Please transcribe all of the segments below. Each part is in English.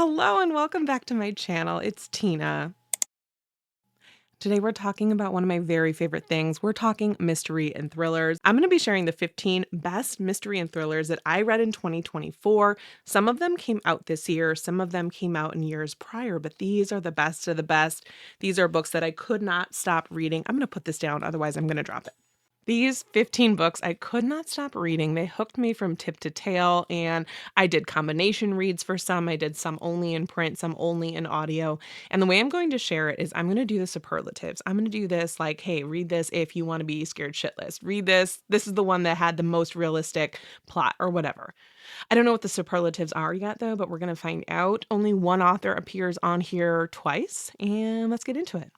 Hello and welcome back to my channel. It's Tina. Today we're talking about one of my very favorite things. We're talking mystery and thrillers. I'm going to be sharing the 15 best mystery and thrillers that I read in 2024. Some of them came out this year, some of them came out in years prior, but these are the best of the best. These are books that I could not stop reading. I'm going to put this down, otherwise I'm going to drop it. These 15 books I could not stop reading. They hooked me from tip to tail, and I did combination reads for some. I did some only in print, some only in audio. And the way I'm going to share it is I'm going to do the superlatives. I'm going to do this like, hey, read this if you want to be scared shitless. Read this. This is the one that had the most realistic plot or whatever. I don't know what the superlatives are yet, though, but we're going to find out. Only one author appears on here twice, and let's get into it.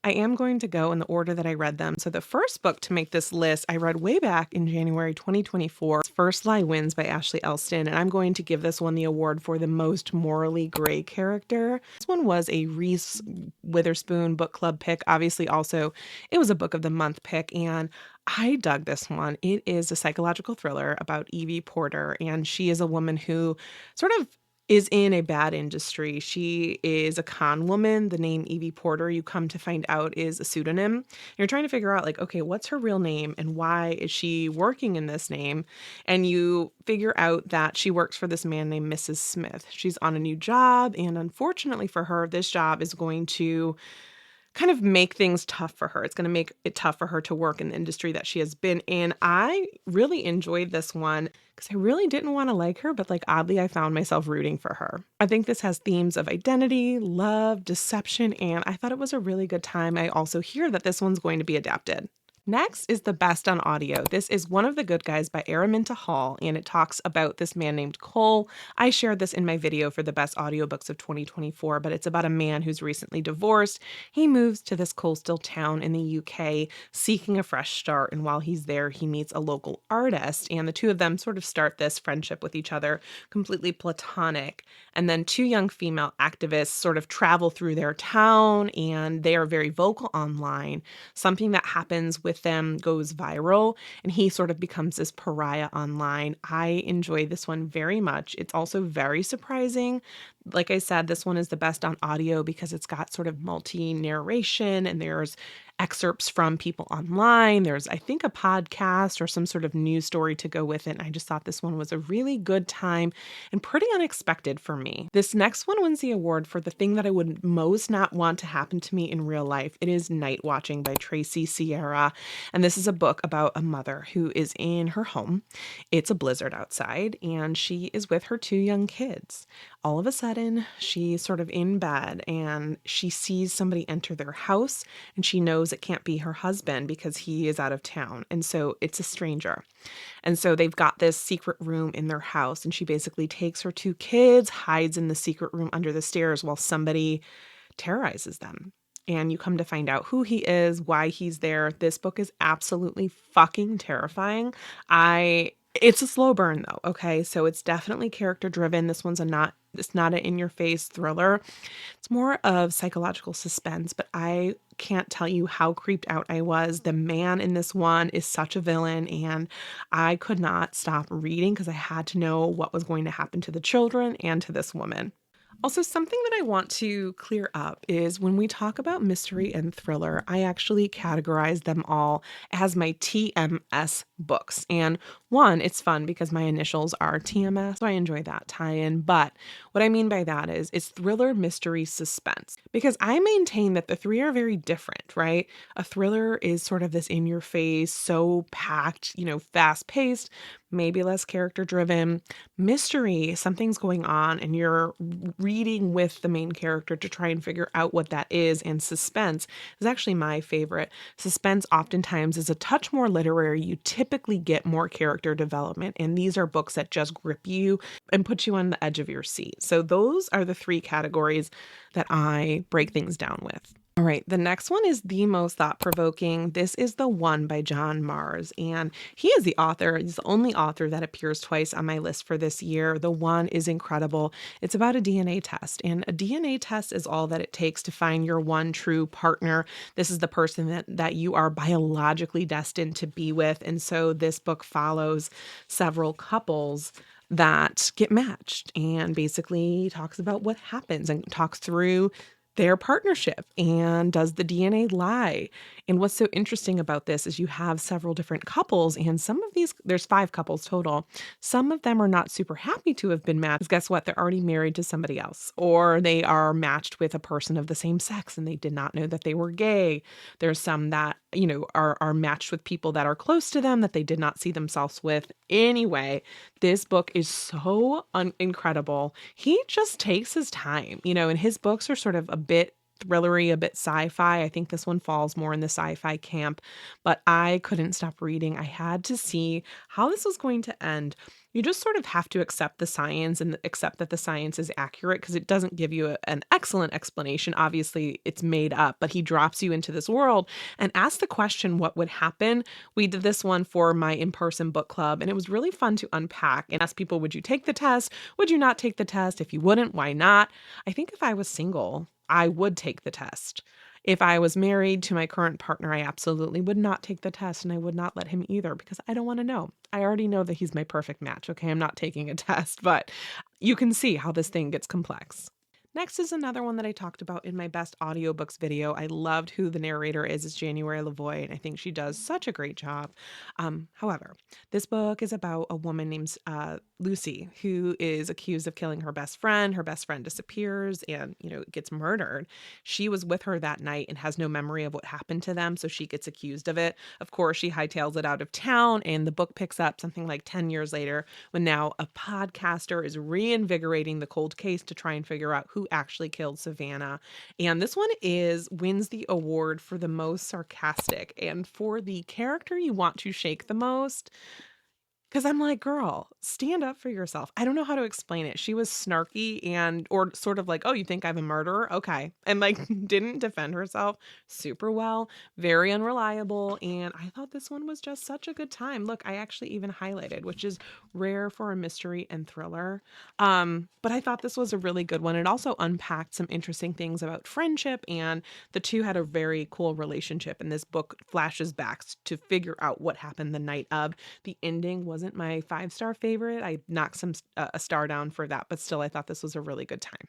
I am going to go in the order that I read them. So the first book to make this list, I read way back in January 2024. First Lie Wins by Ashley Elston, and I'm going to give this one the award for the most morally gray character. This one was a Reese Witherspoon book club pick. Obviously, also, it was a book of the month pick, and I dug this one. It is a psychological thriller about Evie Porter, and she is a woman who sort of is in a bad industry. She is a con woman. The name Evie Porter, you come to find out, is a pseudonym. You're trying to figure out, like, okay, what's her real name and why is she working in this name? And you figure out that she works for this man named Mrs. Smith. She's on a new job, and unfortunately for her, this job is going to kind of make things tough for her. It's going to make it tough for her to work in the industry that she has been in. I really enjoyed this one because I really didn't want to like her, but like oddly, I found myself rooting for her. I think this has themes of identity, love, deception, and I thought it was a really good time. I also hear that this one's going to be adapted. Next is The Best on Audio. This is One of the Good Guys by Araminta Hall, and it talks about this man named Cole. I shared this in my video for the best audiobooks of 2024, but it's about a man who's recently divorced. He moves to this coastal town in the UK seeking a fresh start, and while he's there, he meets a local artist, and the two of them sort of start this friendship with each other, completely platonic. And then two young female activists sort of travel through their town, and they are very vocal online. Something that happens with them goes viral, and he sort of becomes this pariah online. I enjoy this one very much. It's also very surprising. Like I said, this one is the best on audio because it's got sort of multi-narration, and there's excerpts from people online. There's, I think, a podcast or some sort of news story to go with it. And I just thought this one was a really good time and pretty unexpected for me. This next one wins the award for the thing that I would most not want to happen to me in real life. It is Nightwatching by Tracy Sierra. And this is a book about a mother who is in her home. It's a blizzard outside, and she is with her two young kids. All of a sudden, she's sort of in bed, and she sees somebody enter their house, and she knows it can't be her husband because he is out of town. And so it's a stranger. And so they've got this secret room in their house, and she basically takes her two kids, hides in the secret room under the stairs while somebody terrorizes them. And you come to find out who he is, why he's there. This book is absolutely fucking terrifying. It's a slow burn though, okay? So it's definitely character driven. This one's it's not an in-your-face thriller. It's more of psychological suspense, but I can't tell you how creeped out I was. The man in this one is such a villain, and I could not stop reading because I had to know what was going to happen to the children and to this woman. Also, something that I want to clear up is when we talk about mystery and thriller, I actually categorize them all as my TMS books. And one, it's fun because my initials are TMS, so I enjoy that tie-in. But what I mean by that is it's thriller, mystery, suspense. Because I maintain that the three are very different, right? A thriller is sort of this in-your-face, so packed, fast-paced, maybe less character-driven. Mystery, something's going on and you're reading with the main character to try and figure out what that is. And suspense is actually my favorite. Suspense oftentimes is a touch more literary. You typically get more character development, and these are books that just grip you and put you on the edge of your seat. So those are the three categories that I break things down with. All right, the next one is the most thought-provoking. This is The One by John Mars, and he is the author. He's the only author that appears twice on my list for this year. The One is incredible. It's about a DNA test, and a DNA test is all that it takes to find your one true partner. This is the person that you are biologically destined to be with, and so this book follows several couples that get matched and basically talks about what happens and talks through their partnership and does the DNA lie. And what's so interesting about this is you have several different couples, and some of these, there's 5 couples total. Some of them are not super happy to have been matched. Guess what? They're already married to somebody else, or they are matched with a person of the same sex and they did not know that they were gay. There's some that, are matched with people that are close to them that they did not see themselves with. Anyway, this book is so incredible. He just takes his time, and his books are sort of a bit thrillery, a bit sci-fi. I think this one falls more in the sci-fi camp, but I couldn't stop reading. I had to see how this was going to end. You just sort of have to accept the science and accept that the science is accurate because it doesn't give you an excellent explanation. Obviously, it's made up, but he drops you into this world and asks the question, what would happen? We did this one for my in-person book club, and it was really fun to unpack and ask people, would you take the test? Would you not take the test? If you wouldn't, why not? I think if I was single, I would take the test. If I was married to my current partner, I absolutely would not take the test, and I would not let him either because I don't want to know. I already know that he's my perfect match. Okay, I'm not taking a test, but you can see how this thing gets complex. Next is another one that I talked about in my best audiobooks video. I loved who the narrator is. It's January Lavoie, and I think she does such a great job. However, this book is about a woman named Lucy, who is accused of killing her best friend. Her best friend disappears and, gets murdered. She was with her that night and has no memory of what happened to them, so she gets accused of it. Of course, she hightails it out of town, and the book picks up something like 10 years later when now a podcaster is reinvigorating the cold case to try and figure out who actually killed Savannah. And this one wins the award for the most sarcastic and for the character you want to shake the most. Because I'm like, girl, stand up for yourself. I don't know how to explain it. She was snarky or sort of like, oh, you think I'm a murderer? Okay. And didn't defend herself super well, very unreliable. And I thought this one was just such a good time. Look, I actually even highlighted, which is rare for a mystery and thriller. But I thought this was a really good one. It also unpacked some interesting things about friendship, and the two had a very cool relationship. And this book flashes back to figure out what happened the night of. The ending wasn't my 5-star favorite. I knocked a star down for that, but still I thought this was a really good time.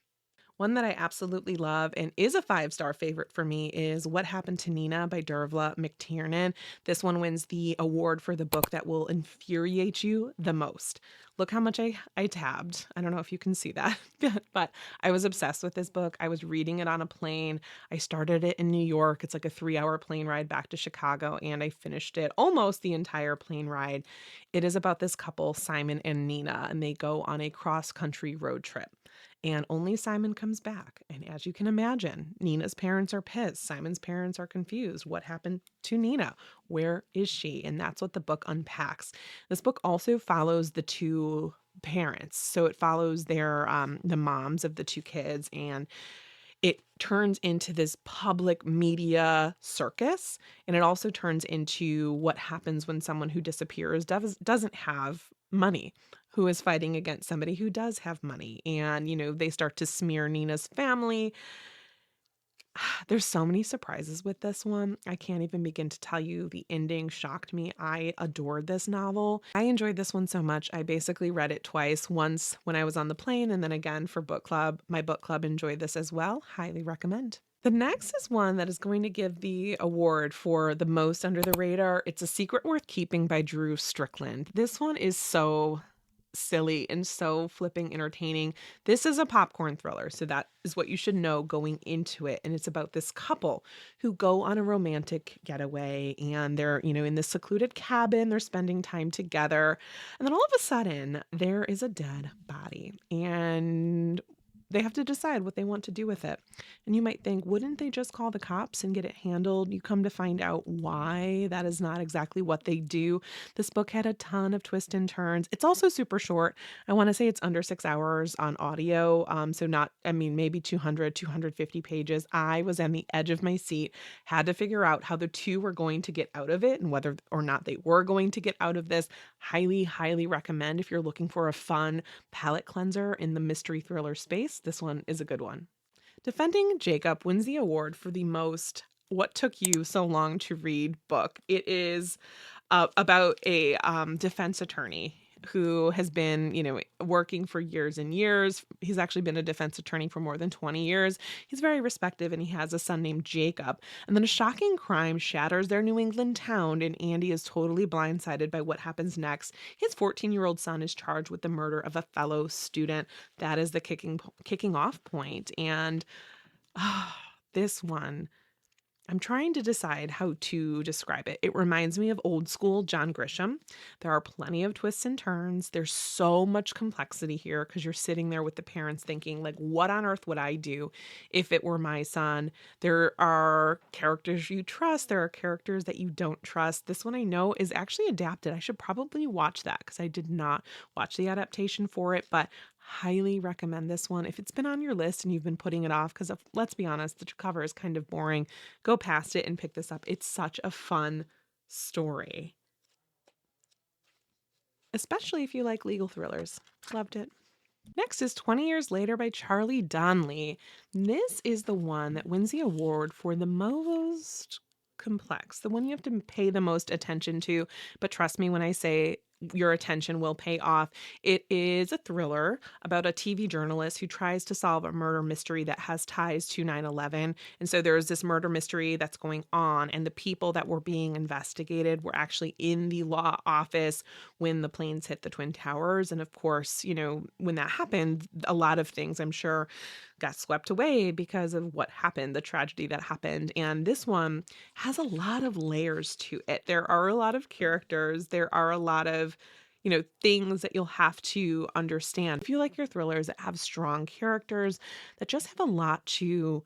One that I absolutely love and is a 5-star favorite for me is What Happened to Nina by Dervla McTiernan. This one wins the award for the book that will infuriate you the most. Look how much I tabbed. I don't know if you can see that, but I was obsessed with this book. I was reading it on a plane. I started it in New York. It's like a 3-hour plane ride back to Chicago, and I finished it almost the entire plane ride. It is about this couple, Simon and Nina, and they go on a cross-country road trip. And only Simon comes back. And as you can imagine, Nina's parents are pissed. Simon's parents are confused. What happened to Nina? Where is she? And that's what the book unpacks. This book also follows the two parents. So it follows the moms of the two kids, and it turns into this public media circus. And it also turns into what happens when someone who disappears doesn't have money, who is fighting against somebody who does have money. And, they start to smear Nina's family. There's so many surprises with this one. I can't even begin to tell you. The ending shocked me. I adored this novel. I enjoyed this one so much. I basically read it twice, once when I was on the plane and then again for book club. My book club enjoyed this as well. Highly recommend. The next is one that is going to give the award for the most under the radar. It's A Secret Worth Keeping by Drew Strickland. This one is so silly and so flipping entertaining. This is a popcorn thriller, so that is what you should know going into it. And it's about this couple who go on a romantic getaway, and they're, in this secluded cabin, they're spending time together. And then all of a sudden there is a dead body, and they have to decide what they want to do with it. And you might think, wouldn't they just call the cops and get it handled? You come to find out why that is not exactly what they do. This book had a ton of twists and turns. It's also super short. I want to say it's under 6 hours on audio. So not, I mean, maybe 200, 250 pages. I was on the edge of my seat, had to figure out how the two were going to get out of it and whether or not they were going to get out of this. Highly, highly recommend if you're looking for a fun palate cleanser in the mystery thriller space. This one is a good one. Defending Jacob wins the award for the most "What Took You So Long to Read" book. It is about a defense attorney who has been, working for years and years. He's actually been a defense attorney for more than 20 years. He's very respected, and he has a son named Jacob. And then a shocking crime shatters their New England town, and Andy is totally blindsided by what happens next. His 14-year-old son is charged with the murder of a fellow student. That is the kicking off point. And this one, I'm trying to decide how to describe it. It reminds me of old school John Grisham. There are plenty of twists and turns. There's so much complexity here because you're sitting there with the parents thinking, like, what on earth would I do if it were my son? There are characters you trust. There are characters that you don't trust. This one I know is actually adapted. I should probably watch that because I did not watch the adaptation for it, but highly recommend this one. If it's been on your list and you've been putting it off, because let's be honest, the cover is kind of boring, go past it and pick this up. It's such a fun story, especially if you like legal thrillers. Loved it. Next is 20 Years Later by Charlie Donlea. This is the one that wins the award for the most complex, the one you have to pay the most attention to. But trust me when I say your attention will pay off. It is a thriller about a TV journalist who tries to solve a murder mystery that has ties to 9/11. And so there's this murder mystery that's going on, and the people that were being investigated were actually in the law office when the planes hit the Twin Towers. And of course, when that happened, a lot of things, I'm sure, got swept away because of what happened, the tragedy that happened. And this one has a lot of layers to it. There are a lot of characters. There are a lot of, things that you'll have to understand. If you like your thrillers that have strong characters, that just have a lot to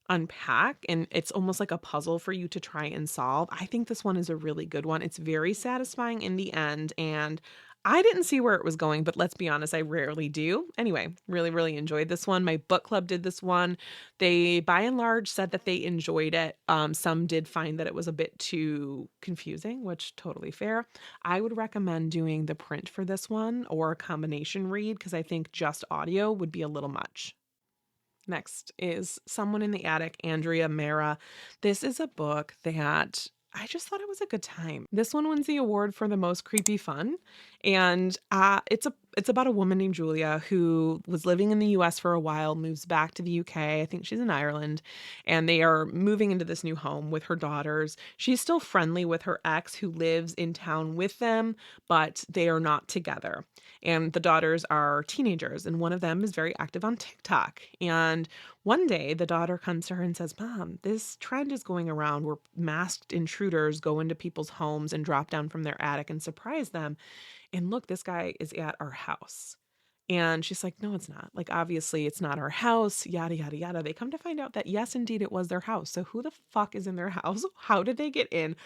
unpack, and it's almost like a puzzle for you to try and solve, I think this one is a really good one. It's very satisfying in the end, and I didn't see where it was going, but let's be honest, I rarely do. Anyway, really, really enjoyed this one. My book club did this one. They, by and large, said that they enjoyed it. Some did find that it was a bit too confusing, which totally fair. I would recommend doing the print for this one or a combination read because I think just audio would be a little much. Next is Someone in the Attic, Andrea Mera. This is a book that I just thought it was a good time. This one wins the award for the most creepy fun. And it's about a woman named Julia who was living in the US for a while, moves back to the UK. I think she's in Ireland. And they are moving into this new home with her daughters. She's still friendly with her ex who lives in town with them, but they are not together. And the daughters are teenagers, and one of them is very active on TikTok. And one day the daughter comes to her and says, "Mom, this trend is going around where masked intruders go into people's homes and drop down from their attic and surprise them. And look, this guy is at our house." And she's like, "No, it's not. Like, obviously it's not our house, yada, yada, yada." They come to find out that yes, indeed, it was their house. So who the fuck is in their house? How did they get in?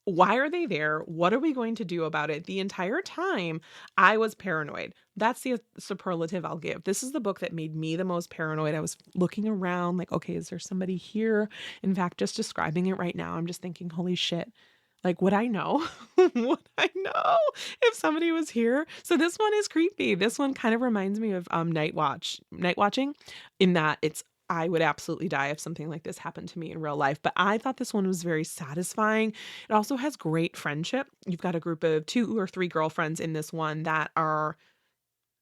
Why are they there? What are we going to do about it? The entire time I was paranoid. That's the superlative I'll give. This is the book that made me the most paranoid. I was looking around like, okay, is there somebody here? In fact, just describing it right now, I'm just thinking, holy shit. Like, would I know? Would I know if somebody was here? So this one is creepy. This one kind of reminds me of Nightwatching, in that I would absolutely die if something like this happened to me in real life. But I thought this one was very satisfying. It also has great friendship. You've got a group of 2 or 3 girlfriends in this one that are,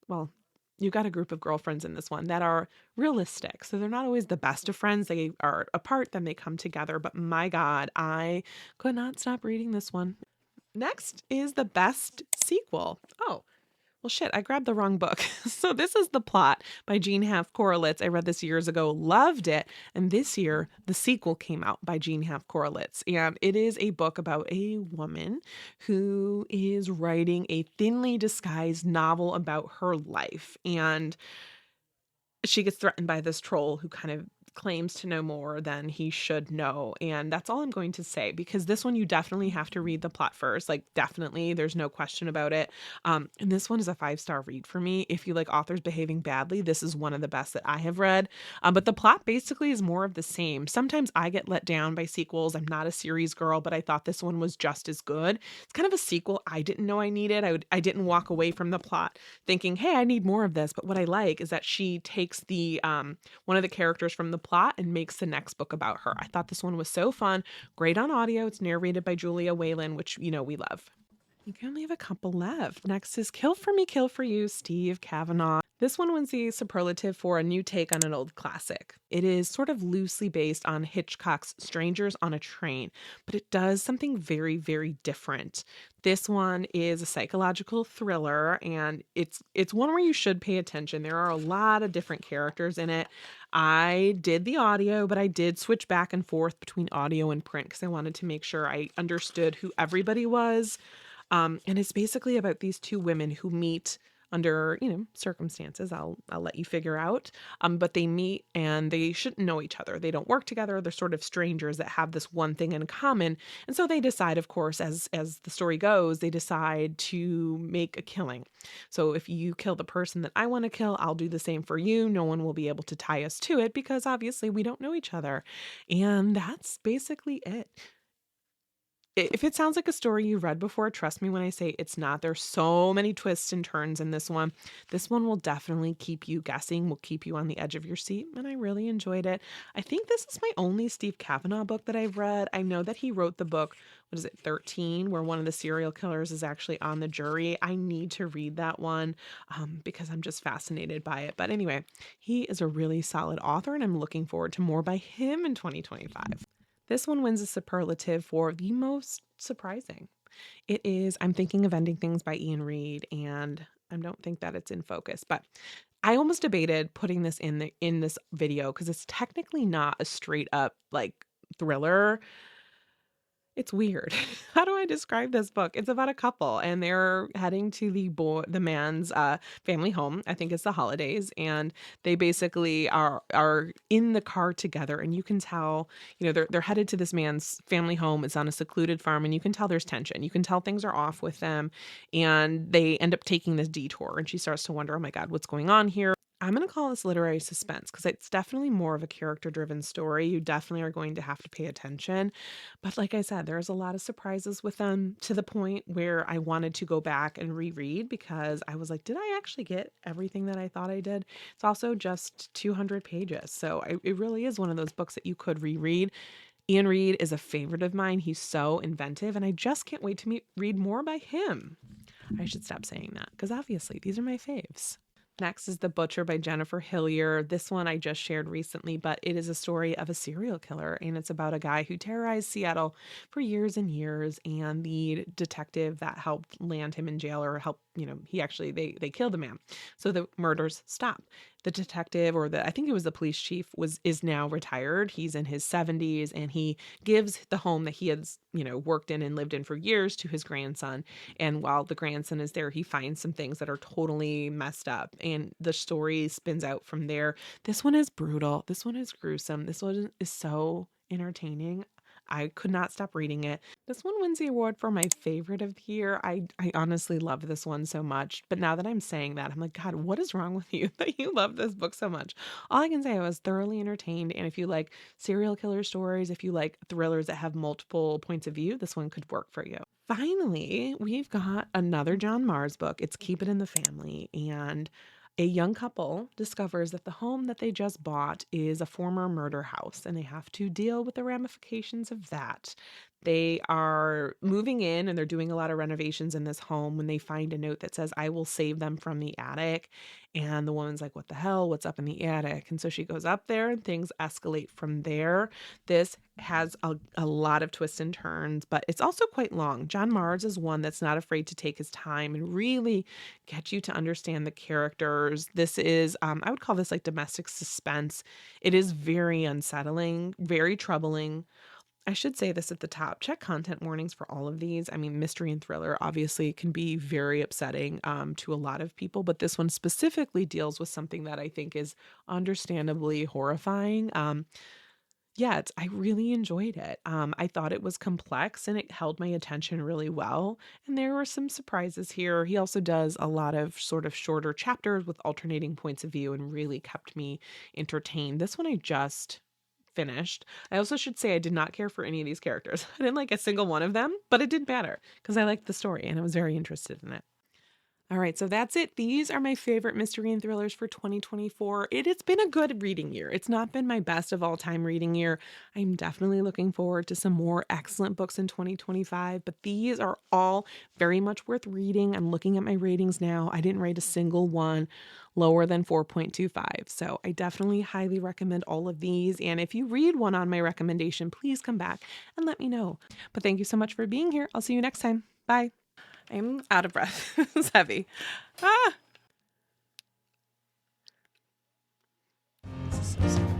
well, you've got a group of girlfriends in this one that are realistic. So they're not always the best of friends. They are apart, then they come together. But my God, I could not stop reading this one. Next is the best sequel. Oh, well, shit, I grabbed the wrong book. So this is The Plot by Hanff Korelitz. I read this years ago, loved it. And this year, the sequel came out by Hanff Korelitz. And it is a book about a woman who is writing a thinly disguised novel about her life. And she gets threatened by this troll who kind of claims to know more than he should know. And that's all I'm going to say, because this one you definitely have to read the plot first. Like, definitely, there's no question about it. And this one is a 5-star read for me. If you like authors behaving badly, this is one of the best that I have read. But the plot basically is more of the same. Sometimes I get let down by sequels. I'm not a series girl, but I thought this one was just as good. It's kind of a sequel I didn't know I needed. I didn't walk away from the plot thinking, hey, I need more of this. But what I like is that she takes the one of the characters from the plot and makes the next book about her. I thought this one was so fun. Great on audio. It's narrated by Julia Whalen, which, you know, we love. You can only have a couple left. Next is Kill for Me, Kill for You, Steve Cavanaugh. This one wins the superlative for a new take on an old classic. It is sort of loosely based on Hitchcock's Strangers on a Train, but it does something very, very different. This one is a psychological thriller, and it's one where you should pay attention. There are a lot of different characters in it. I did the audio, but I did switch back and forth between audio and print because I wanted to make sure I understood who everybody was. And it's basically about these two women who meet under, you know, circumstances I'll let you figure out. But they meet and they shouldn't know each other. They don't work together. They're sort of strangers that have this one thing in common. And so they decide, of course, as the story goes, they decide to make a killing. So if you kill the person that I want to kill, I'll do the same for you. No one will be able to tie us to it because obviously we don't know each other. And that's basically it. If it sounds like a story you've read before, trust me when I say it's not. There's so many twists and turns in this one. This one will definitely keep you guessing, will keep you on the edge of your seat, and I really enjoyed it. I think this is my only Steve Cavanaugh book that I've read. I know that he wrote the book, 13, where one of the serial killers is actually on the jury. I need to read that one because I'm just fascinated by it. But anyway, he is a really solid author, and I'm looking forward to more by him in 2025. This one wins a superlative for the most surprising. It is I'm Thinking of Ending Things by Iain Reid, and I don't think that it's in focus, but I almost debated putting this in this video because it's technically not a straight up like thriller. It's weird. How do I describe this book? It's about a couple and they're heading to the man's family home. I think it's the holidays, and they basically are in the car together, and you can tell, you know, they're headed to this man's family home. It's on a secluded farm, and you can tell there's tension. You can tell things are off with them, and they end up taking this detour, and she starts to wonder, oh my God, what's going on here? I'm going to call this literary suspense because it's definitely more of a character-driven story. You definitely are going to have to pay attention. But like I said, there's a lot of surprises with them, to the point where I wanted to go back and reread because I was like, did I actually get everything that I thought I did? It's also just 200 pages. So it really is one of those books that you could reread. Iain Reid is a favorite of mine. He's so inventive, and I just can't wait to read more by him. I should stop saying that because obviously these are my faves. Next is The Butcher by Jennifer Hillier. This one I just shared recently, but it is a story of a serial killer, and it's about a guy who terrorized Seattle for years and years, and the detective that helped land him in jail, or help, you know, they killed the man. So the murders stop. The detective, or I think it was the police chief, is now retired. He's in his 70s, and he gives the home that he has, you know, worked in and lived in for years to his grandson. And while the grandson is there, he finds some things that are totally messed up, and the story spins out from there. This one is brutal. This one is gruesome. This one is so entertaining. I could not stop reading it. This one wins the award for my favorite of the year. I honestly love this one so much. But now that I'm saying that, I'm like, God, what is wrong with you that you love this book so much? All I can say, I was thoroughly entertained. And if you like serial killer stories, if you like thrillers that have multiple points of view, this one could work for you. Finally, we've got another John Marrs book. It's Keep It in the Family. And a young couple discovers that the home that they just bought is a former murder house, and they have to deal with the ramifications of that. They are moving in and they're doing a lot of renovations in this home when they find a note that says, I will save them from the attic. And the woman's like, what the hell? What's up in the attic? And so she goes up there and things escalate from there. This has a lot of twists and turns, but it's also quite long. John Marrs is one that's not afraid to take his time and really get you to understand the characters. This is, I would call this like domestic suspense. It is very unsettling, very troubling. I should say this at the top. Check content warnings for all of these. I mean, mystery and thriller obviously can be very upsetting to a lot of people, but this one specifically deals with something that I think is understandably horrifying. I really enjoyed it. I thought it was complex and it held my attention really well. And there were some surprises here. He also does a lot of sort of shorter chapters with alternating points of view and really kept me entertained. This one I just finished. I also should say I did not care for any of these characters. I didn't like a single one of them, but it didn't matter because I liked the story and I was very interested in it. All right, so that's it. These are my favorite mystery and thrillers for 2024. It's been a good reading year. It's not been my best of all time reading year. I'm definitely looking forward to some more excellent books in 2025, but these are all very much worth reading. I'm looking at my ratings now. I didn't rate a single one lower than 4.25. So I definitely highly recommend all of these. And if you read one on my recommendation, please come back and let me know. But thank you so much for being here. I'll see you next time. Bye. I'm out of breath. It's heavy. Ah! This is so sad.